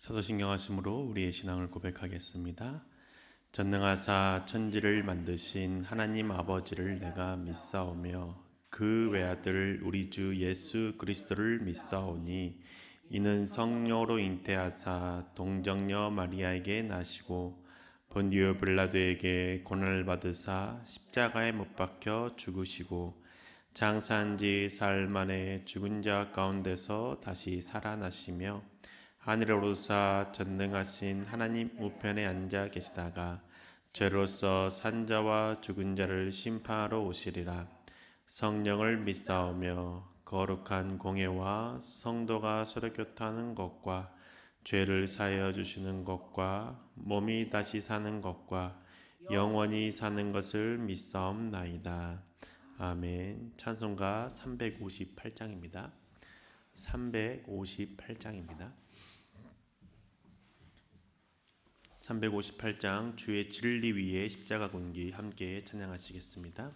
사도신경하심으로 우리의 신앙을 고백하겠습니다. 전능하사 천지를 만드신 하나님 아버지를 내가 믿사오며 그 외아들 우리 주 예수 그리스도를 믿사오니 이는 성령으로 잉태하사 동정녀 마리아에게 나시고 본디오 빌라도에게 고난을 받으사 십자가에 못 박혀 죽으시고 장사한 지 사흘 만에 죽은 자 가운데서 다시 살아나시며 하늘에 오르사 전능하신 하나님 우편에 앉아 계시다가 죄로서 산 자와 죽은 자를 심판하러 오시리라. 성령을 믿사오며 거룩한 공예와 성도가 서로 교통하는 것과 죄를 사하여 주시는 것과 몸이 다시 사는 것과 영원히 사는 것을 믿사옵나이다. 아멘. 찬송가 358장입니다. 358장입니다. 358장 주의 진리 위에 십자가 군기 함께 찬양하시겠습니다.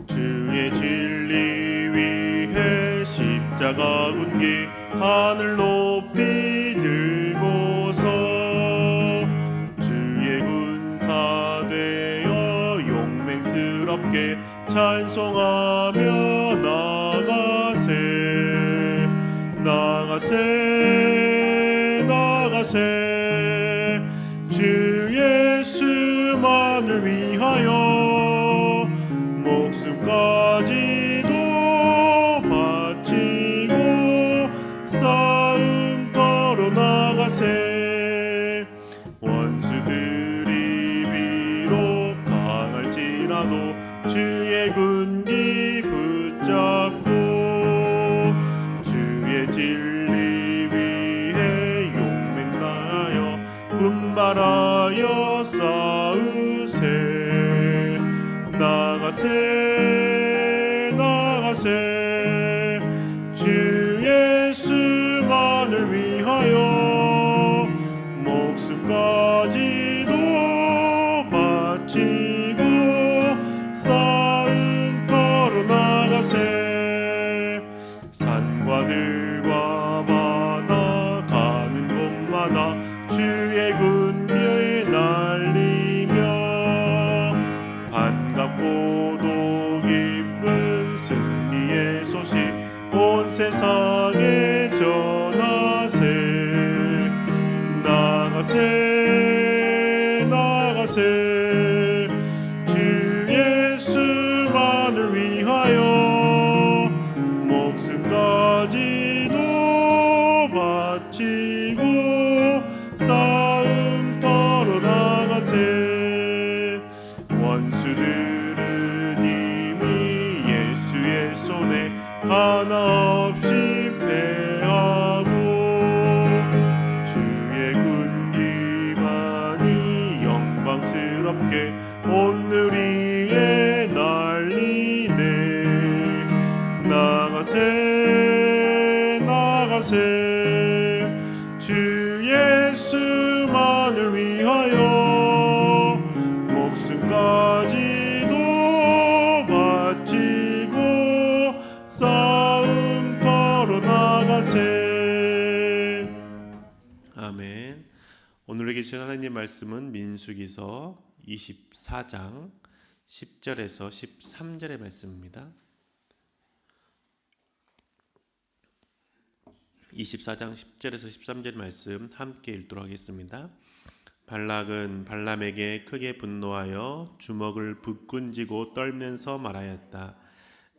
주의 진리 위에 십자가 군기 하늘 높이 들고서 주의 군사 되어 용맹스럽게 찬송하며 나가세 나가세 주 예수만을 위하여 목숨까지도 바치고 싸움 걸어 나가세 원수들이 비록 강할지라도 주의 군기 붙잡고 주의 진리 위에 용맹 다하여 분발하여 싸우세 나가세 주 예수만을 위하여 목숨까지도 바치고 싸움 걸어 나가세 산과 들과 바다 가는 곳마다 주의 군기에 날리며 반갑고도 기쁜 승리의 소식 온 세상에 전하세 나가세 주 예수만을 위하여 목숨까지도 바치고 싸움 걸어 나가세 원수들은 이미 예수의 손에 하나 없이 패하고 주의 군기만이 영광스럽게 오늘 위에 날리네 나가세 주 예수만을 위하여 목숨까지도 바치고 싸움 걸어 나가세. 아멘. 오늘에게 주신 하나님 말씀은 민수기서 24장 10절에서 13절의 말씀입니다. 24장 10절에서 13절 말씀 함께 읽도록 하겠습니다. 발락은 발람에게 크게 분노하여 주먹을 불끈쥐고 떨면서 말하였다.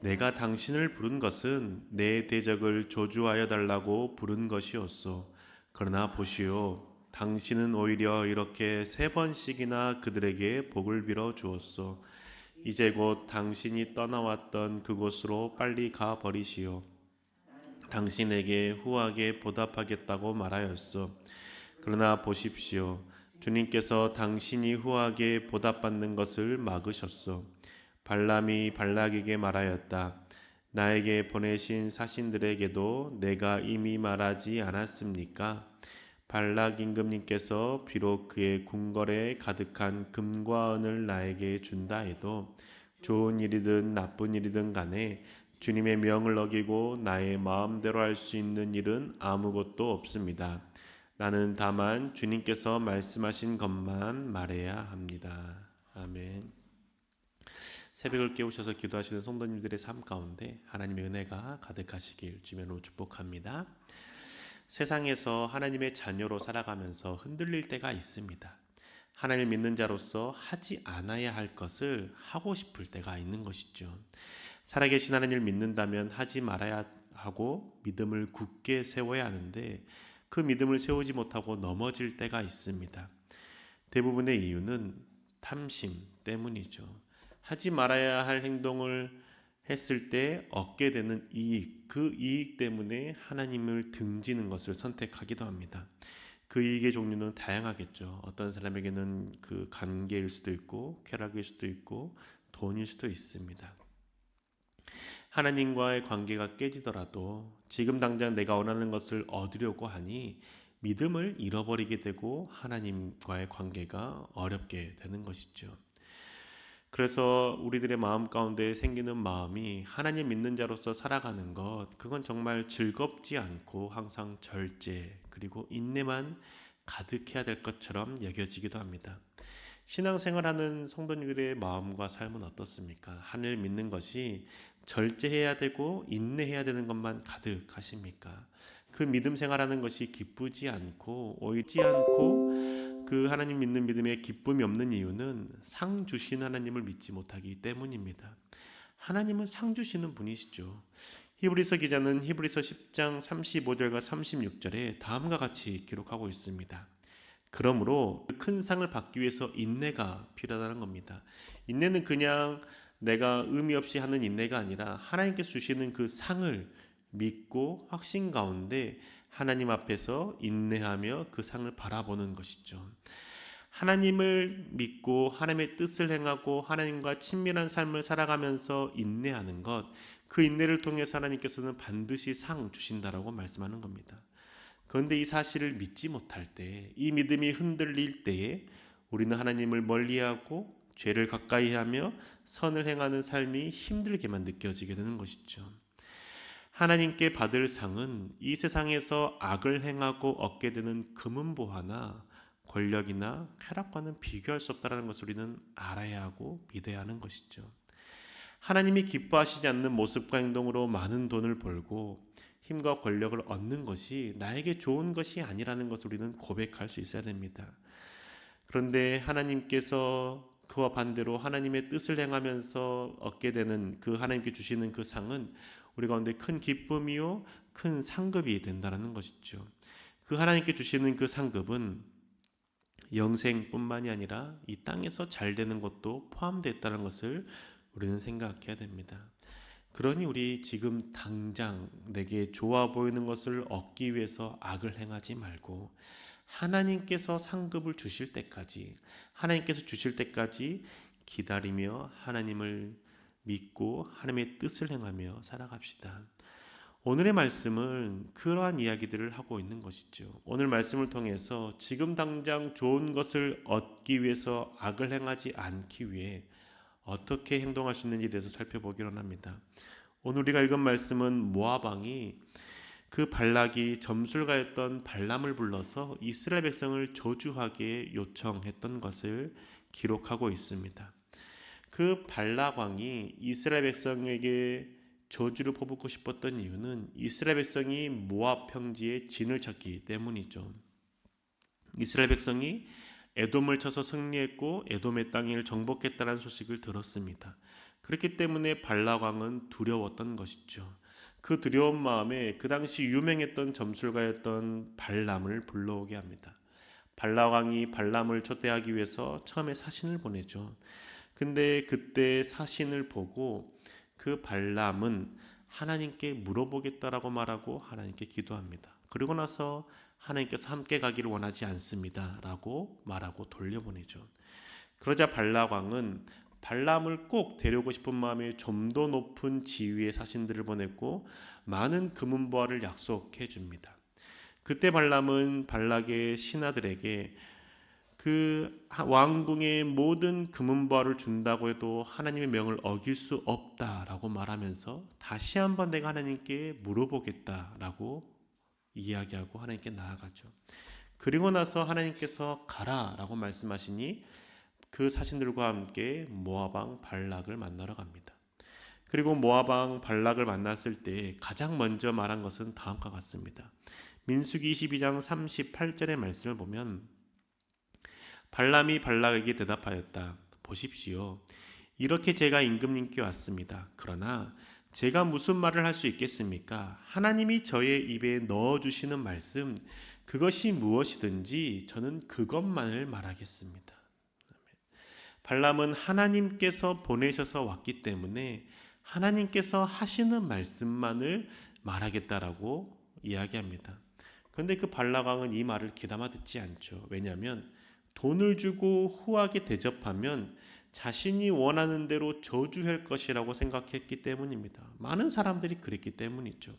내가 당신을 부른 것은 내 대적을 조주하여 달라고 부른 것이었소. 그러나 보시오, 당신은 오히려 이렇게 3번씩이나 그들에게 복을 빌어 주었소. 이제 곧 당신이 떠나왔던 그곳으로 빨리 가버리시오. 당신에게 후하게 보답하겠다고 말하였소. 그러나 보십시오, 주님께서 당신이 후하게 보답받는 것을 막으셨소. 발람이 발락에게 말하였다. 나에게 보내신 사신들에게도 내가 이미 말하지 않았습니까? 발락 임금님께서 비록 그의 궁궐에 가득한 금과 은을 나에게 준다 해도 좋은 일이든 나쁜 일이든 간에 주님의 명을 어기고 나의 마음대로 할 수 있는 일은 아무것도 없습니다. 나는 다만 주님께서 말씀하신 것만 말해야 합니다. 아멘. 새벽을 깨우셔서 기도하시는 성도님들의 삶 가운데 하나님의 은혜가 가득하시길 주면으로 축복합니다. 세상에서 하나님의 자녀로 살아가면서 흔들릴 때가 있습니다. 하나님을 믿는 자로서 하지 않아야 할 것을 하고 싶을 때가 있는 것이죠. 살아계신 하나님을 믿는다면 하지 말아야 하고 믿음을 굳게 세워야 하는데 그 믿음을 세우지 못하고 넘어질 때가 있습니다. 대부분의 이유는 탐심 때문이죠. 하지 말아야 할 행동을 했을 때 얻게 되는 이익, 그 이익 때문에 하나님을 등지는 것을 선택하기도 합니다. 그 이익의 종류는 다양하겠죠. 어떤 사람에게는 그 관계일 수도 있고 쾌락일 수도 있고 돈일 수도 있습니다. 하나님과의 관계가 깨지더라도 지금 당장 내가 원하는 것을 얻으려고 하니 믿음을 잃어버리게 되고 하나님과의 관계가 어렵게 되는 것이죠. 그래서 우리들의 마음 가운데 생기는 마음이 하나님 믿는 자로서 살아가는 것, 그건 정말 즐겁지 않고 항상 절제 그리고 인내만 가득해야 될 것처럼 여겨지기도 합니다. 신앙생활하는 성도님들의 마음과 삶은 어떻습니까? 하나님을 믿는 것이 절제해야 되고 인내해야 되는 것만 가득하십니까? 그 믿음 생활하는 것이 기쁘지 않고 오이지 않고 그 하나님 믿는 믿음에 기쁨이 없는 이유는 상 주신 하나님을 믿지 못하기 때문입니다. 하나님은 상 주시는 분이시죠. 히브리서 기자는 히브리서 10장 35절과 36절에 다음과 같이 기록하고 있습니다. 그러므로 큰 상을 받기 위해서 인내가 필요하다는 겁니다. 인내는 그냥 내가 의미 없이 하는 인내가 아니라 하나님께서 주시는 그 상을 믿고 확신 가운데 하나님 앞에서 인내하며 그 상을 바라보는 것이죠. 하나님을 믿고 하나님의 뜻을 행하고 하나님과 친밀한 삶을 살아가면서 인내하는 것, 그 인내를 통해서 하나님께서는 반드시 상 주신다라고 말씀하는 겁니다. 그런데 이 사실을 믿지 못할 때, 이 믿음이 흔들릴 때에 우리는 하나님을 멀리하고 죄를 가까이하며 선을 행하는 삶이 힘들게만 느껴지게 되는 것이죠. 하나님께 받을 상은 이 세상에서 악을 행하고 얻게 되는 금은보화나 권력이나 쾌락과는 비교할 수 없다는 것을 우리는 알아야 하고 믿어야 하는 것이죠. 하나님이 기뻐하시지 않는 모습과 행동으로 많은 돈을 벌고 힘과 권력을 얻는 것이 나에게 좋은 것이 아니라는 것을 우리는 고백할 수 있어야 됩니다. 그런데 하나님께서 그와 반대로 하나님의 뜻을 행하면서 얻게 되는 그 하나님께 주시는 그 상은 우리 가운데 큰 기쁨이요 큰 상급이 된다는 것이죠. 그 하나님께 주시는 그 상급은 영생뿐만이 아니라 이 땅에서 잘 되는 것도 포함되어 있다는 것을 우리는 생각해야 됩니다. 그러니 우리 지금 당장 내게 좋아 보이는 것을 얻기 위해서 악을 행하지 말고 하나님께서 상급을 주실 때까지, 하나님께서 주실 때까지 기다리며 하나님을 믿고 하나님의 뜻을 행하며 살아갑시다. 오늘의 말씀은 그러한 이야기들을 하고 있는 것이죠. 오늘 말씀을 통해서 지금 당장 좋은 것을 얻기 위해서 악을 행하지 않기 위해 어떻게 행동할 수 있는지에 대해서 살펴보기로 합니다. 오늘 우리가 읽은 말씀은 모압 왕이 그 발락이 점술가였던 발람을 불러서 이스라엘 백성을 저주하게 요청했던 것을 기록하고 있습니다. 그 발락 왕이 이스라엘 백성에게 저주를 퍼붓고 싶었던 이유는 이스라엘 백성이 모압 평지에 진을 쳤기 때문이죠. 이스라엘 백성이 에돔을 쳐서 승리했고 에돔의 땅을 정복했다는 소식을 들었습니다. 그렇기 때문에 발락 왕은 두려웠던 것이죠. 그 두려운 마음에 그 당시 유명했던 점술가였던 발람을 불러오게 합니다. 발락 왕이 발람을 초대하기 위해서 처음에 사신을 보내죠. 근데 그때 사신을 보고 그 발람은 하나님께 물어보겠다라고 말하고 하나님께 기도합니다. 그리고 나서 하나님께서 함께 가기를 원하지 않습니다 라고 말하고 돌려보내죠. 그러자 발락 왕은 발람을 꼭 데려오고 싶은 마음에 좀 더 높은 지위의 사신들을 보냈고 많은 금은보화를 약속해 줍니다. 그때 발람은 발락의 신하들에게 그 왕궁의 모든 금은보화를 준다고 해도 하나님의 명을 어길 수 없다라고 말하면서 다시 한번 내가 하나님께 물어보겠다라고 이야기하고 하나님께 나아가죠. 그리고 나서 하나님께서 가라라고 말씀하시니 그 사신들과 함께 모압 왕 발락을 만나러 갑니다. 그리고 모압 왕 발락을 만났을 때 가장 먼저 말한 것은 다음과 같습니다. 민수기 22장 38절의 말씀을 보면 발람이 발락에게 대답하였다. 보십시오. 이렇게 제가 임금님께 왔습니다. 그러나 제가 무슨 말을 할 수 있겠습니까? 하나님이 저의 입에 넣어주시는 말씀, 그것이 무엇이든지 저는 그것만을 말하겠습니다. 발람은 하나님께서 보내셔서 왔기 때문에 하나님께서 하시는 말씀만을 말하겠다라고 이야기합니다. 그런데 그 발락 왕은 이 말을 귀담아 듣지 않죠. 왜냐하면 돈을 주고 후하게 대접하면 자신이 원하는 대로 저주할 것이라고 생각했기 때문입니다. 많은 사람들이 그랬기 때문이죠.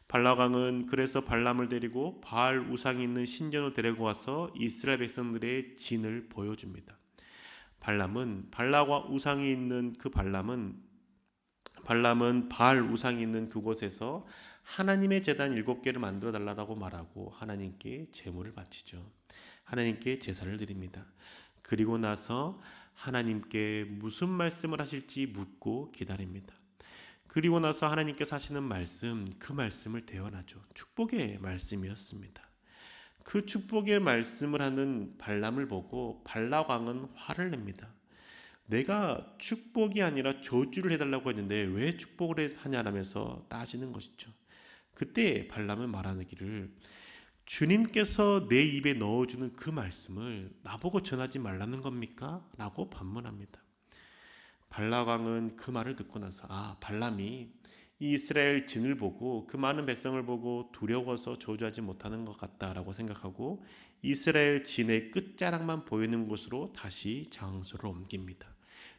발락 왕은 그래서 발람을 데리고 바알 우상이 있는 신전으로 데리고 와서 이스라엘 백성들의 진을 보여줍니다. 발람은 발락과 우상이 있는 발람은 바알 우상이 있는 그곳에서 하나님의 제단 7개를 만들어 달라고 말하고 하나님께 제물을 바치죠. 하나님께 제사를 드립니다. 그리고 나서 하나님께 무슨 말씀을 하실지 묻고 기다립니다. 그리고 나서 하나님께서 하시는 말씀, 그 말씀을 대언하죠. 축복의 말씀이었습니다. 그 축복의 말씀을 하는 발람을 보고 발락 왕은 화를 냅니다. 내가 축복이 아니라 저주를 해달라고 했는데 왜 축복을 하냐라면서 따지는 것이죠. 그때 발람은 말하기를 주님께서 내 입에 넣어주는 그 말씀을 나보고 전하지 말라는 겁니까? 라고 반문합니다. 발락 왕은 그 말을 듣고 나서 발람이 이 이스라엘 진을 보고 그 많은 백성을 보고 두려워서 저주하지 못하는 것 같다라고 생각하고 이스라엘 진의 끝자락만 보이는 곳으로 다시 장소를 옮깁니다.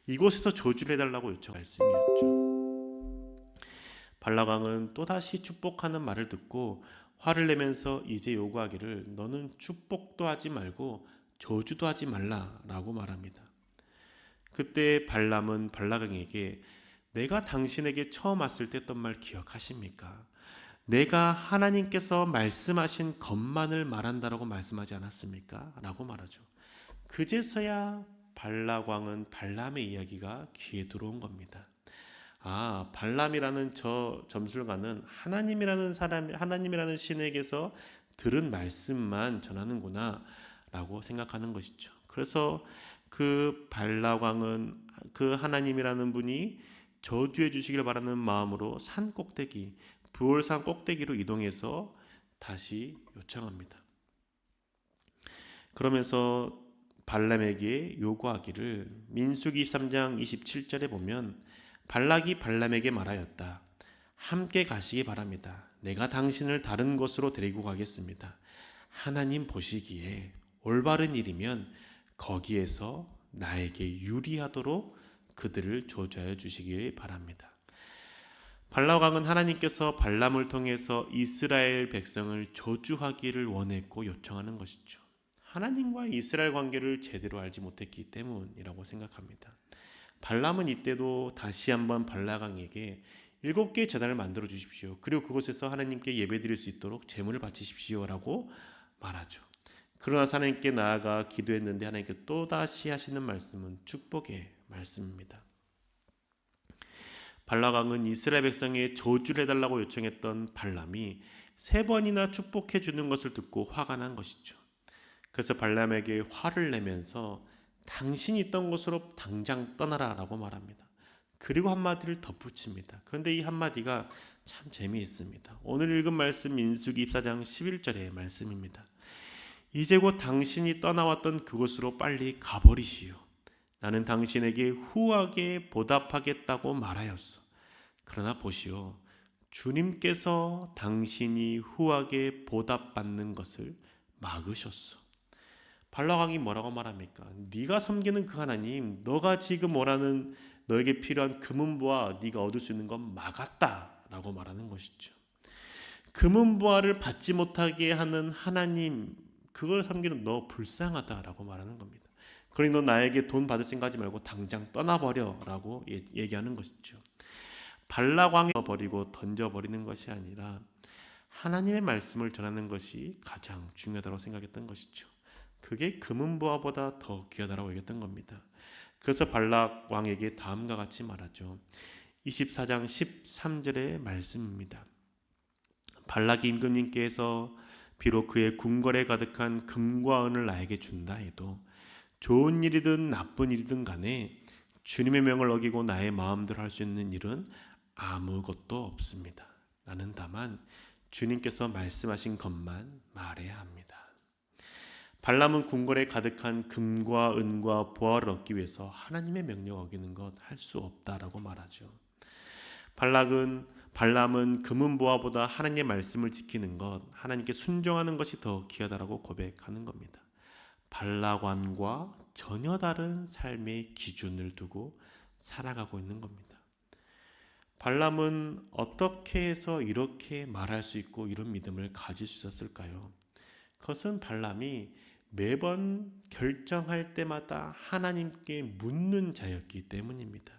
이곳에서 저주를 해달라고 요청한 말씀이었죠. 발락 왕은 또다시 축복하는 말을 듣고 화를 내면서 이제 요구하기를 너는 축복도 하지 말고 저주도 하지 말라라고 말합니다. 그때 발람은 발락 왕에게 내가 당신에게 처음 왔을 때 했던 말 기억하십니까? 내가 하나님께서 말씀하신 것만을 말한다라고 말씀하지 않았습니까? 라고 말하죠. 그제서야 발락 왕은 발람의 이야기가 귀에 들어온 겁니다. 발람이라는 저 점술가는 하나님이라는 신에게서 들은 말씀만 전하는구나 라고 생각하는 것이죠. 그래서 그 발락 왕은 그 하나님이라는 분이 저주해 주시길 바라는 마음으로 산 꼭대기, 부올산 꼭대기로 이동해서 다시 요청합니다. 그러면서 발람에게 요구하기를 민수기 3장 27절에 보면 발락이 발람에게 말하였다. 함께 가시기 바랍니다. 내가 당신을 다른 곳으로 데리고 가겠습니다. 하나님 보시기에 올바른 일이면 거기에서 나에게 유리하도록 그들을 저주하여 주시기 바랍니다. 발락 왕은 하나님께서 발람을 통해서 이스라엘 백성을 저주하기를 원했고 요청하는 것이죠. 하나님과 이스라엘 관계를 제대로 알지 못했기 때문이라고 생각합니다. 발람은 이때도 다시 한번 발락 왕에게 7개의 제단을 만들어 주십시오. 그리고 그곳에서 하나님께 예배드릴 수 있도록 제물을 바치십시오라고 말하죠. 그러나 하나님께 나아가 기도했는데 하나님께 또다시 하시는 말씀은 축복의 말씀입니다. 발락 왕은 이스라엘 백성에 저주를 해달라고 요청했던 발람이 3번이나 축복해 주는 것을 듣고 화가 난 것이죠. 그래서 발람에게 화를 내면서 당신이 있던 곳으로 당장 떠나라라고 말합니다. 그리고 한마디를 덧붙입니다. 그런데 이 한마디가 참 재미있습니다. 오늘 읽은 말씀 민수기 24장 11절의 말씀입니다. 이제 곧 당신이 떠나왔던 그곳으로 빨리 가버리시오. 나는 당신에게 후하게 보답하겠다고 말하였소. 그러나 보시오. 주님께서 당신이 후하게 보답받는 것을 막으셨소. 발락 왕이 뭐라고 말합니까? 네가 섬기는 그 하나님, 너가 지금 원하는 너에게 필요한 금은보화 네가 얻을 수 있는 건 막았다라고 말하는 것이죠. 금은보화를 받지 못하게 하는 하나님, 그걸 섬기는 너 불쌍하다라고 말하는 겁니다. 그러니 너 나에게 돈 받을 생각하지 말고 당장 떠나버려라고 얘기하는 것이죠. 발락왕에 버리고 던져버리는 것이 아니라 하나님의 말씀을 전하는 것이 가장 중요하다고 생각했던 것이죠. 그게 금은보화보다 더 귀하다고 얘기했던 겁니다. 그래서 발락 왕에게 다음과 같이 말하죠. 24장 13절의 말씀입니다. 발락이 임금님께서 비록 그의 궁궐에 가득한 금과 은을 나에게 준다 해도 좋은 일이든 나쁜 일이든 간에 주님의 명을 어기고 나의 마음대로 할 수 있는 일은 아무것도 없습니다. 나는 다만 주님께서 말씀하신 것만 말해야 합니다. 발람은 궁궐에 가득한 금과 은과 보화를 얻기 위해서 하나님의 명령 어기는 것 할 수 없다라고 말하죠. 발람은 금은 보화보다 하나님의 말씀을 지키는 것, 하나님께 순종하는 것이 더 귀하다라고 고백하는 겁니다. 발락왕과 전혀 다른 삶의 기준을 두고 살아가고 있는 겁니다. 발람은 어떻게 해서 이렇게 말할 수 있고 이런 믿음을 가질 수 있었을까요? 그것은 발람이 매번 결정할 때마다 하나님께 묻는 자였기 때문입니다.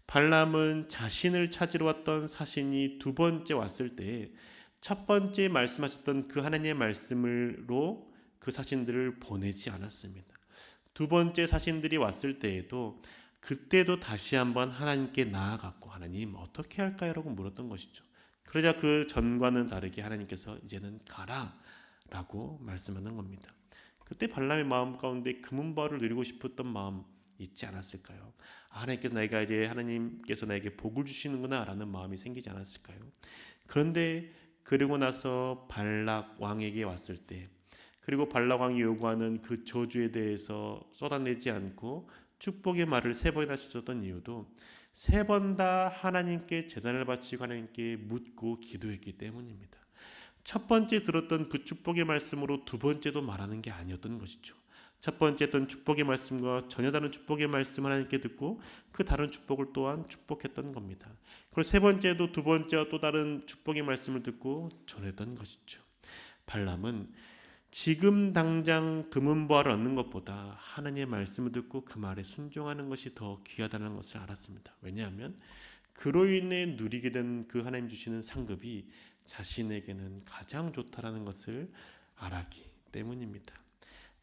발람은 자신을 찾으러 왔던 사신이 두 번째 왔을 때 첫 번째 말씀하셨던 그 하나님의 말씀으로 그 사신들을 보내지 않았습니다. 두 번째 사신들이 왔을 때에도 그때도 다시 한번 하나님께 나아갔고 하나님 어떻게 할까요? 라고 물었던 것이죠. 그러자 그 전과는 다르게 하나님께서 이제는 가라 라고 말씀하는 겁니다. 그때 발람의 마음 가운데 금은보화를 누리고 싶었던 마음 있지 않았을까요? 하나님께서 나에게 복을 주시는구나 라는 마음이 생기지 않았을까요? 그런데 그리고 나서 발락 왕에게 왔을 때, 그리고 발락 왕이 요구하는 그 저주에 대해서 쏟아내지 않고 축복의 말을 세 번이나 주셨던 이유도 세 번 다 하나님께 제단을 바치고 하나님께 묻고 기도했기 때문입니다. 첫 번째 들었던 그 축복의 말씀으로 두 번째도 말하는 게 아니었던 것이죠. 첫 번째 했던 축복의 말씀과 전혀 다른 축복의 말씀을 하나님께 듣고 그 다른 축복을 또한 축복했던 겁니다. 그리고 세 번째도 두 번째와 또 다른 축복의 말씀을 듣고 전했던 것이죠. 발람은 지금 당장 금은보화를 얻는 것보다 하나님의 말씀을 듣고 그 말에 순종하는 것이 더 귀하다는 것을 알았습니다. 왜냐하면 그로 인해 누리게 된 그 하나님 주시는 상급이 자신에게는 가장 좋다라는 것을 알았기 때문입니다.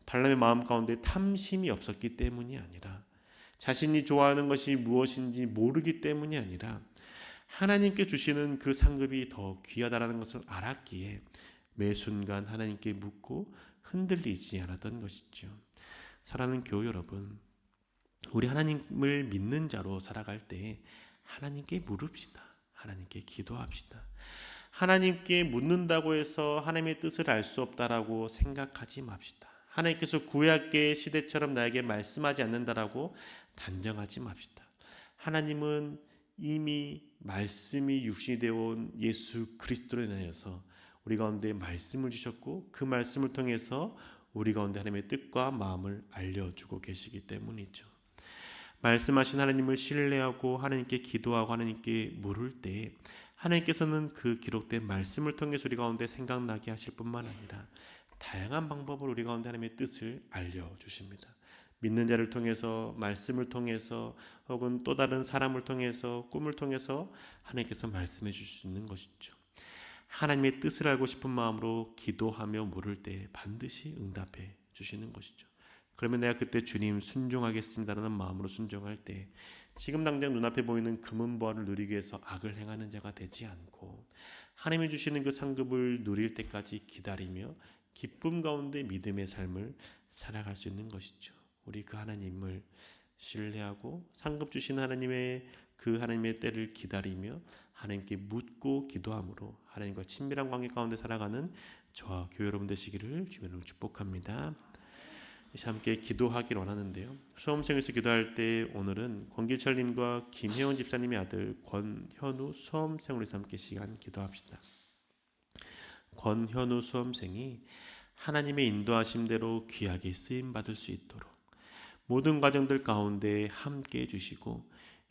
발람의 마음 가운데 탐심이 없었기 때문이 아니라 자신이 좋아하는 것이 무엇인지 모르기 때문이 아니라 하나님께 주시는 그 상급이 더 귀하다라는 것을 알았기에 매 순간 하나님께 묻고 흔들리지 않았던 것이죠. 사랑하는 교우 여러분, 우리 하나님을 믿는 자로 살아갈 때 하나님께 물읍시다. 하나님께 기도합시다. 하나님께 묻는다고 해서 하나님의 뜻을 알 수 없다라고 생각하지 맙시다. 하나님께서 구약의 시대처럼 나에게 말씀하지 않는다라고 단정하지 맙시다. 하나님은 이미 말씀이 육신이 되어 온 예수 그리스도로 인하여서 우리 가운데 말씀을 주셨고 그 말씀을 통해서 우리 가운데 하나님의 뜻과 마음을 알려주고 계시기 때문이죠. 말씀하신 하나님을 신뢰하고 하나님께 기도하고 하나님께 물을 때 하나님께서는 그 기록된 말씀을 통해서 우리 가운데 생각나게 하실 뿐만 아니라 다양한 방법으로 우리 가운데 하나님의 뜻을 알려주십니다. 믿는 자를 통해서, 말씀을 통해서, 혹은 또 다른 사람을 통해서, 꿈을 통해서 하나님께서 말씀해 주실 수 있는 것이죠. 하나님의 뜻을 알고 싶은 마음으로 기도하며 물을 때 반드시 응답해 주시는 것이죠. 그러면 내가 그때 주님 순종하겠습니다라는 마음으로 순종할 때 지금 당장 눈앞에 보이는 금은보화를 누리기 위해서 악을 행하는 자가 되지 않고 하나님이 주시는 그 상급을 누릴 때까지 기다리며 기쁨 가운데 믿음의 삶을 살아갈 수 있는 것이죠. 우리 그 하나님을 신뢰하고 상급 주신 하나님의 때를 기다리며 하나님께 묻고 기도함으로 하나님과 친밀한 관계 가운데 살아가는 저와 교회 여러분 되시기를 주님으로 축복합니다. 이제 함께 기도하기를 원하는데요. 수험생에서 기도할 때 오늘은 권기철님과 김혜원 집사님의 아들 권현우 수험생으로 함께 시간 기도합시다. 권현우 수험생이 하나님의 인도하심대로 귀하게 쓰임받을 수 있도록 모든 과정들 가운데 함께 해주시고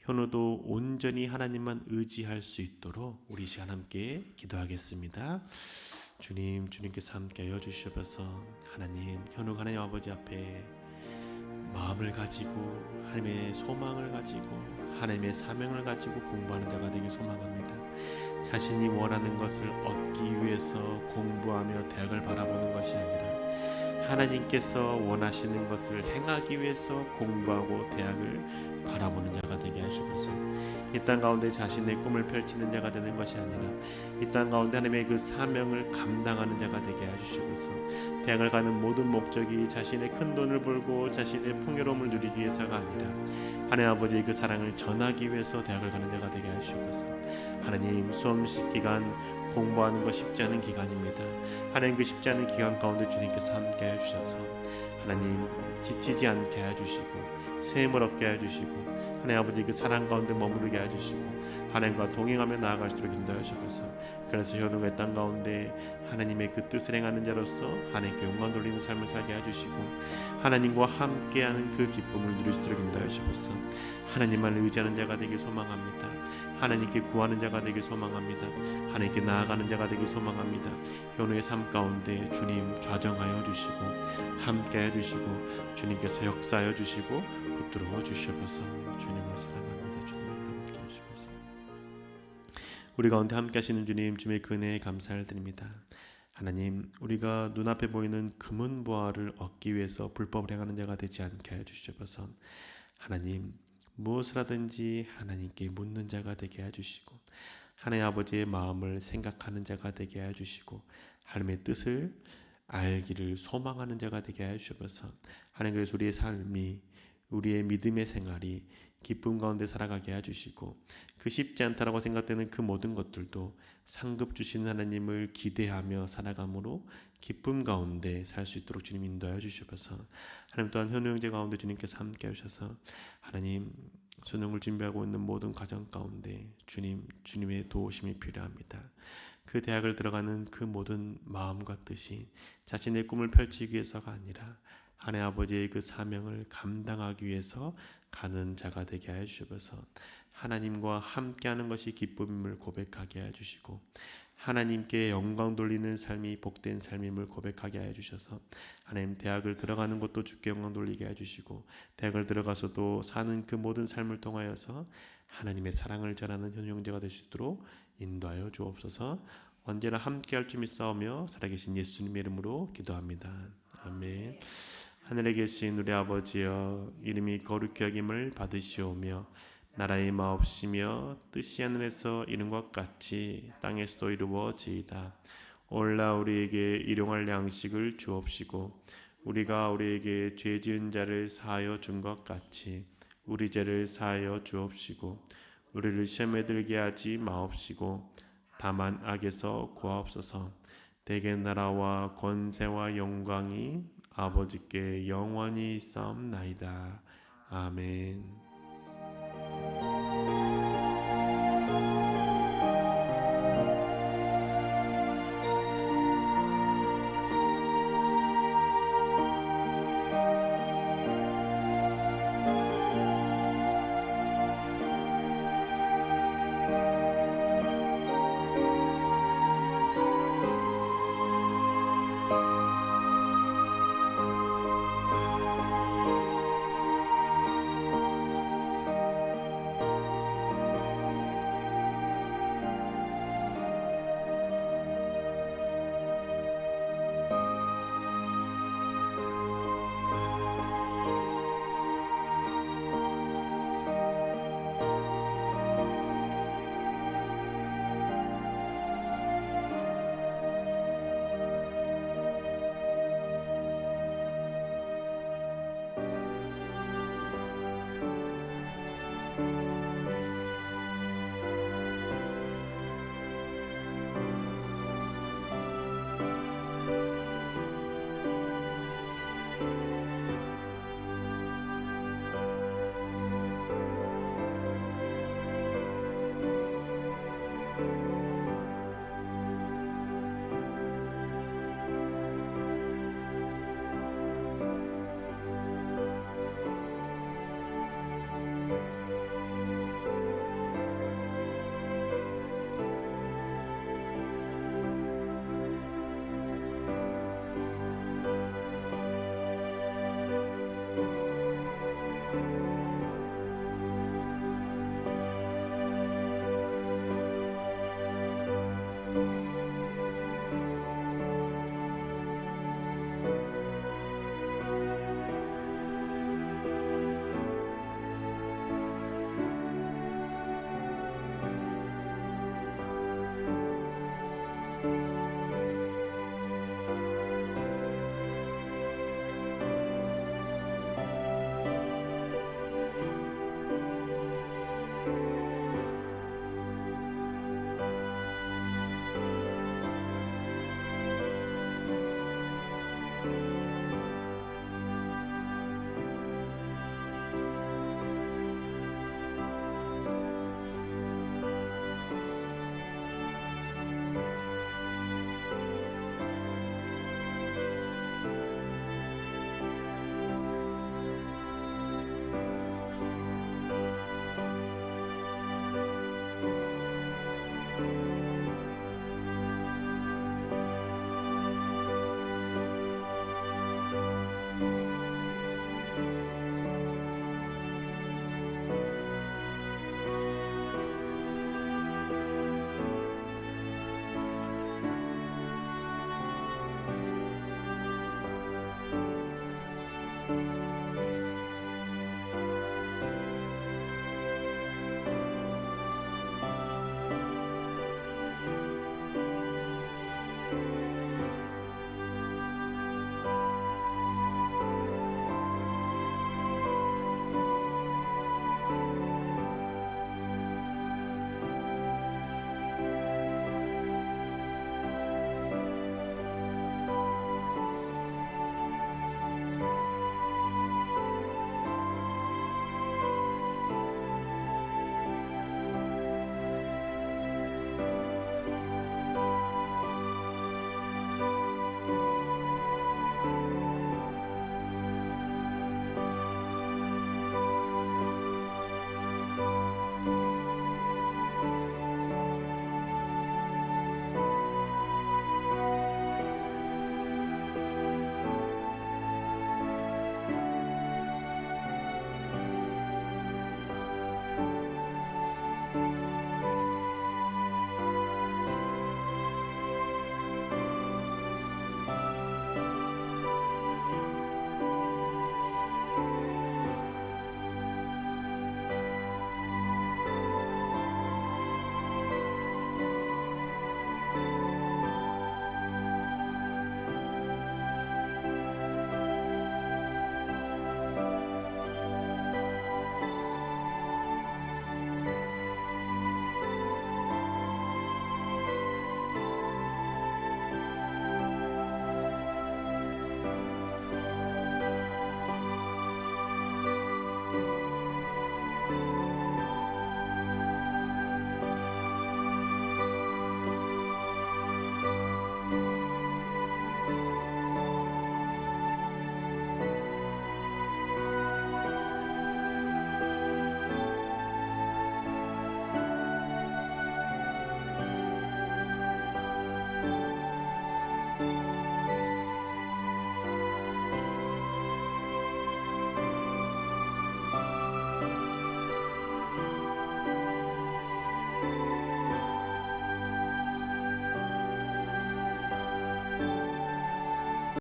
현우도 온전히 하나님만 의지할 수 있도록 우리 시간 함께 기도하겠습니다. 주님께서 함께 하여 주시옵소서. 하나님, 현우가 하나님 아버지 앞에 마음을 가지고 하나님의 소망을 가지고 하나님의 사명을 가지고 공부하는 자가 되길 소망합니다. 자신이 원하는 것을 얻기 위해서 공부하며 대학을 바라보는 것이 아니라 하나님께서 원하시는 것을 행하기 위해서 공부하고 대학을 바라보는 자가 되게 하시옵소서. 이 땅 가운데 자신의 꿈을 펼치는 자가 되는 것이 아니라 이 땅 가운데 하나님의 그 사명을 감당하는 자가 되게 해주시옵소서. 대학을 가는 모든 목적이 자신의 큰 돈을 벌고 자신의 풍요로움을 누리기 위해서가 아니라 하나님 아버지의 그 사랑을 전하기 위해서 대학을 가는 자가 되게 해주시옵소서. 하나님, 수험식 기간 공부하는 거 쉽지 않은 기간입니다. 하나님, 그 쉽지 않은 기간 가운데 주님께서 함께 해주셔서 하나님 지치지 않게 해주시고 셈을 얻게 해주시고 하나님 아버지 그 사랑 가운데 머무르게 해주시고 하나님과 동행하며 나아갈 수 있도록 인도하여 주셔서 그래서 현우가 땅 가운데 하나님의 그 뜻을 행하는 자로서 하나님께 영광 돌리는 삶을 살게 해주시고 하나님과 함께하는 그 기쁨을 누릴 수 있도록 인도하여 주셔서 하나님만 의지하는 자가 되길 소망합니다. 하나님께 구하는 자가 되길 소망합니다. 하나님께 나아가는 자가 되길 소망합니다. 현우의 삶 가운데 주님 좌정하여 주시고 함께 해주시고 주님께서 역사하여 주시고 붙들어 주시옵소서. 주님을 사랑합니다. 주님 함께 하시옵소서. 우리 가운데 함께 하시는 주님, 주님의 그 은혜에 감사를 드립니다. 하나님, 우리가 눈앞에 보이는 금은 보화를 얻기 위해서 불법을 행하는 자가 되지 않게 해주시옵소서. 하나님, 무엇을 하든지 하나님께 묻는 자가 되게 해주시고 하나님 아버지의 마음을 생각하는 자가 되게 해주시고 하나님의 뜻을 알기를 소망하는 자가 되게 해주셔서 하나님, 그래서 우리의 삶이 우리의 믿음의 생활이 기쁨 가운데 살아가게 해주시고 그 쉽지 않다라고 생각되는 그 모든 것들도 상급 주시는 하나님을 기대하며 살아감으로 기쁨 가운데 살 수 있도록 주님 인도하여 주시옵소서. 하나님, 또한 현우 형제 가운데 주님께서 함께 하셔서 하나님 수능을 준비하고 있는 모든 가정 가운데 주님의 도우심이 필요합니다. 그 대학을 들어가는 그 모든 마음과 뜻이 자신의 꿈을 펼치기 위해서가 아니라 하나님 아버지의 그 사명을 감당하기 위해서 가는 자가 되게 해주셔서 하나님과 함께하는 것이 기쁨임을 고백하게 해주시고 하나님께 영광 돌리는 삶이 복된 삶임을 고백하게 해주셔서 하나님, 대학을 들어가는 것도 주께 영광 돌리게 해주시고 대학을 들어가서도 사는 그 모든 삶을 통하여서 하나님의 사랑을 전하는 현우 형제가 될 수 있도록 인도하여 주옵소서. 언제나 함께할 줄 믿사오며 살아계신 예수님의 이름으로 기도합니다. 아멘. 하늘에 계신 우리 아버지여, 이름이 거룩히 여김을 받으시오며 나라의 마옵시며 뜻이 하늘에서 이룬 것 같이 땅에서도 이루어지이다. 오늘날 우리에게 일용할 양식을 주옵시고 우리가 우리에게 죄 지은 자를 사하여 준 것 같이 우리 죄를 사하여 주옵시고 우리를 시험에 들게 하지 마옵시고 다만 악에서 구하옵소서. 대개 나라와 권세와 영광이 아버지께 영원히 있사옵나이다. 아멘.